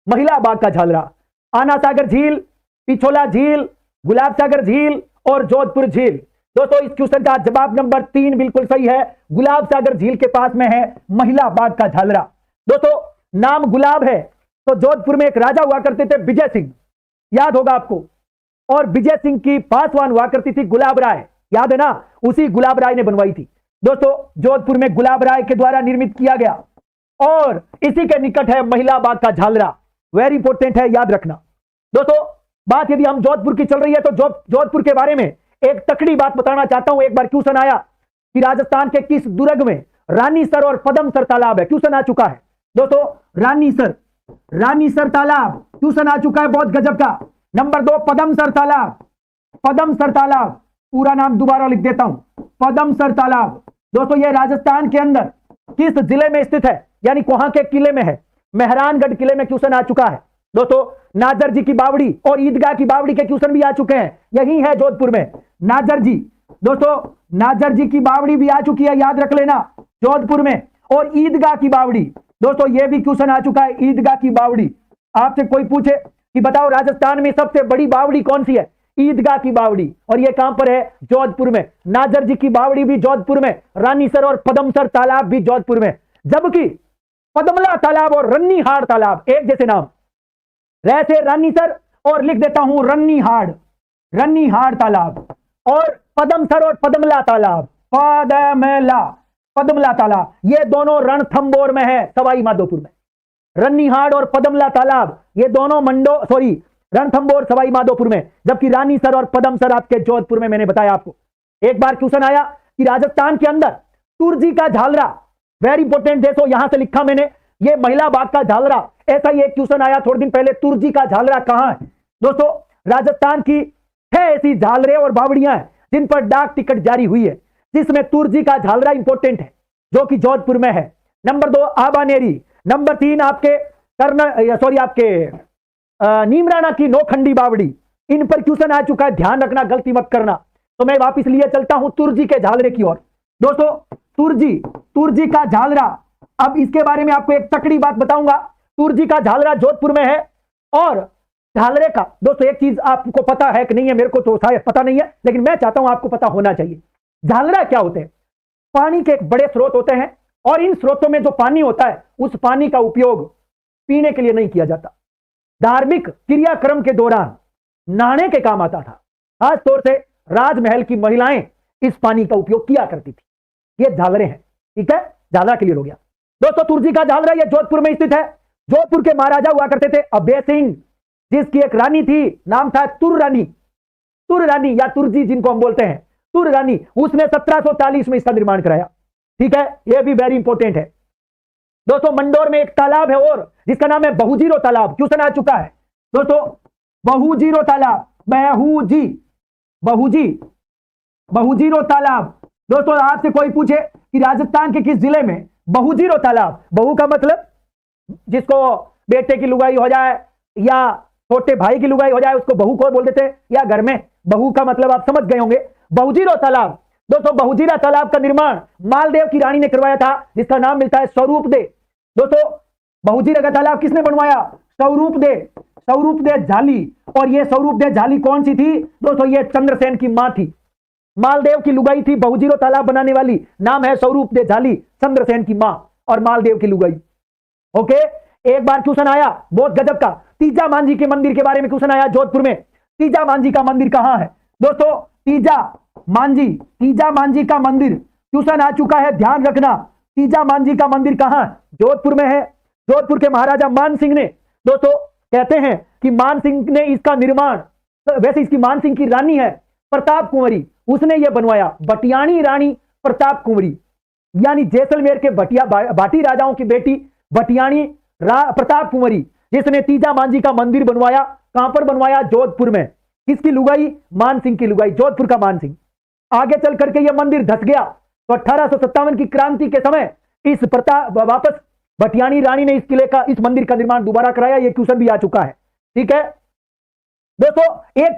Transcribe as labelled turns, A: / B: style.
A: महिला बाग का झालरा। आना सागर झील, पिछोला झील, गुलाब सागर झील और जोधपुर झील। दोस्तों इस क्वेश्चन का जवाब नंबर 3 बिल्कुल सही है। गुलाब सागर झील के पास में है महिला बाग का झालरा। दोस्तों नाम गुलाब है तो जोधपुर में एक राजा हुआ करते थे विजय सिंह, याद होगा आपको, और विजय सिंह की पासवान हुआ करती थी गुलाब राय, याद है ना, उसी गुलाब राय ने बनवाई थी। दोस्तों जोधपुर में गुलाब राय के द्वारा निर्मित किया गया और इसी के निकट है महिला बाग का झालरा। वेरी इंपॉर्टेंट है, याद रखना। दोस्तों बात यदि हम जोधपुर की चल रही है तो जोधपुर के बारे में एक तकड़ी बात बताना चाहता हूं। एक बार क्वेश्चन आया कि राजस्थान के किस दुर्ग में रानीसर और पदमसर तालाब है, क्वेश्चन आ चुका है। दोस्तों रानीसर तालाब क्वेश्चन आ चुका है, बहुत गजब का। नंबर 2 पदमसर तालाब, पूरा नाम दोबारा लिख देता हूं, पदमसर तालाब। दोस्तों यह राजस्थान के अंदर किस जिले में स्थित है, यानी कहां के किले में है, मेहरानगढ़ किले में क्वेश्चन आ चुका है। दोस्तों नाजर जी की बावड़ी और ईदगाह की बावड़ी के क्वेश्चन भी आ चुके हैं, यही है जोधपुर में नाजर जी। दोस्तों नाजर जी की बावड़ी भी आ चुकी है, याद रख लेना, जोधपुर में। और ईदगाह की बावड़ी, दोस्तों यह भी क्वेश्चन आ चुका है, ईदगाह की बावड़ी। आपसे कोई पूछे कि बताओ राजस्थान में सबसे बड़ी बावड़ी कौन सी है, ईदगाह की बावड़ी, और यह कहां पर है, जोधपुर में। नाजर जी की बावड़ी भी जोधपुर में, रानीसर और पदमसर तालाब भी जोधपुर में, जबकि पदमला तालाब और रन्नीहाड़ तालाब एक जैसे नाम, रैसे रानीसर और लिख देता हूं रन्नीहाड़ तालाब, और पदमसर और पदमला तालाब, पदमला तालाब, ये दोनों रणथंबोर में है, सवाई माधोपुर में। रन्नीहाड़ और पदमला तालाब ये दोनों रणथंबोर सवाई माधोपुर में, जबकि रानीसर और पदमसर आपके जोधपुर में। मैंने बताया आपको। एक बार क्वेश्चन आया कि राजस्थान के अंदर तुर्जी का झालरा, वेरी इंपॉर्टेंट, देखो यहां से लिखा मैंने, ये महिला बाग का झालरा। ऐसा ही एक क्वेश्चन आया थोड़े दिन पहले, तुर्जी का झालरा कहां है। दोस्तों राजस्थान की है ऐसी झालरे और बावड़ियां हैं जिन पर डाक टिकट जारी हुई है, जिसमें तुर्जी का झालरा इंपॉर्टेंट है, जो कि जोधपुर में है। नंबर 2 आबानेरी, नंबर 3 आपके नीमराना की नौखंडी बावड़ी, इन पर क्वेश्चन आ चुका है, ध्यान रखना, गलती मत करना। तो मैं वापस लिए चलता हूं तुर्जी के झालरे की ओर। दोस्तों तुर्जी का झालरा, अब इसके बारे में आपको एक तकड़ी बात बताऊंगा। तुर्जी का झालरा जोधपुर में है। और झालरे का दोस्तों एक चीज आपको पता है कि नहीं है, मेरे को तो शायद पता नहीं है, लेकिन मैं चाहता हूं आपको पता होना चाहिए। झालरा क्या होते हैं, पानी के एक बड़े स्रोत होते हैं, और इन स्रोतों में जो पानी होता है उस पानी का उपयोग पीने के लिए नहीं किया जाता, धार्मिक क्रियाक्रम के दौरान नहाने के काम आता था। खास तौर से राजमहल की महिलाएं इस पानी का उपयोग किया करती थी। ये झालरे हैं, ठीक है, झालरा क्लियर हो गया। दोस्तों तुर्जी का झालरा ये जोधपुर में स्थित है। जोधपुर के महाराजा हुआ करते थे अभय सिंह, जिसकी एक रानी थी, नाम था तुर रानी या तुर्जी जिनको हम बोलते हैं, तुर रानी। उसने 1740 में इसका निर्माण कराया, ठीक है, यह भी वेरी इंपॉर्टेंट है। दोस्तों मंडोर में एक तालाब है और जिसका नाम है बहुजीरो तालाब, क्वेश्चन आ चुका है। दोस्तों बहुजीरो तालाब, बहुजीरो तालाब। दोस्तों आपसे कोई पूछे कि राजस्थान के किस जिले में बहुजीरो तालाब, बहु का मतलब जिसको बेटे की लुगाई हो जाए या छोटे भाई की लुगाई हो जाए उसको बहू को बोल देते हैं, या घर में बहू का मतलब आप समझ गए होंगे। बहुजीरो तालाब, दोस्तों बहुजीरा तालाब का निर्माण मालदेव की रानी ने करवाया था, जिसका नाम मिलता है स्वरूपदेव। दोस्तों बहुजीरा का तालाब किसने बनवाया, स्वरूपदेव झाली। और ये स्वरूपदेव झाली कौन सी थी दोस्तों, ये चंद्रसेन की मां थी, मालदेव की लुगाई थी, बहुजीरो तालाब बनाने वाली, नाम है स्वरूपदेव झाली, चंद्रसेन की मां और मालदेव की लुगाई। ओके, एक बार क्वेश्चन आया बहुत गजब का, तीजा मांझी के मंदिर के बारे में क्वेश्चन आया जोधपुर में। तीजा मांझी का मंदिर कहां है दोस्तों, तीजा मांझी का मंदिर क्वेश्चन आ चुका है, ध्यान रखना। तीजा मांझी का मंदिर कहां, जोधपुर में है। जोधपुर के महाराजा मान सिंह ने, दोस्तों कहते हैं कि मान सिंह ने इसका निर्माण, वैसे इसकी मान सिंह की रानी है प्रताप कुंवरी, उसने यह बनवाया, बटियाणी रानी प्रताप कुंवरी, यानी जैसलमेर के भाटी राजाओं की बेटी बटियाणी प्रताप कुंवरी, जिसने तीजा मांझी का मंदिर बनवाया। कहां पर बनवाया, जोधपुर में। किसकी लुगाई, मान सिंह की लुगाई, जोधपुर का मान सिंह। आगे चल करके यह मंदिर धस गया, तो 1857 की क्रांति के समय इस वापस बटियाणी रानी ने इस मंदिर का निर्माण दोबारा कराया। यह क्वेश्चन भी आ चुका है, ठीक है दोस्तों। एक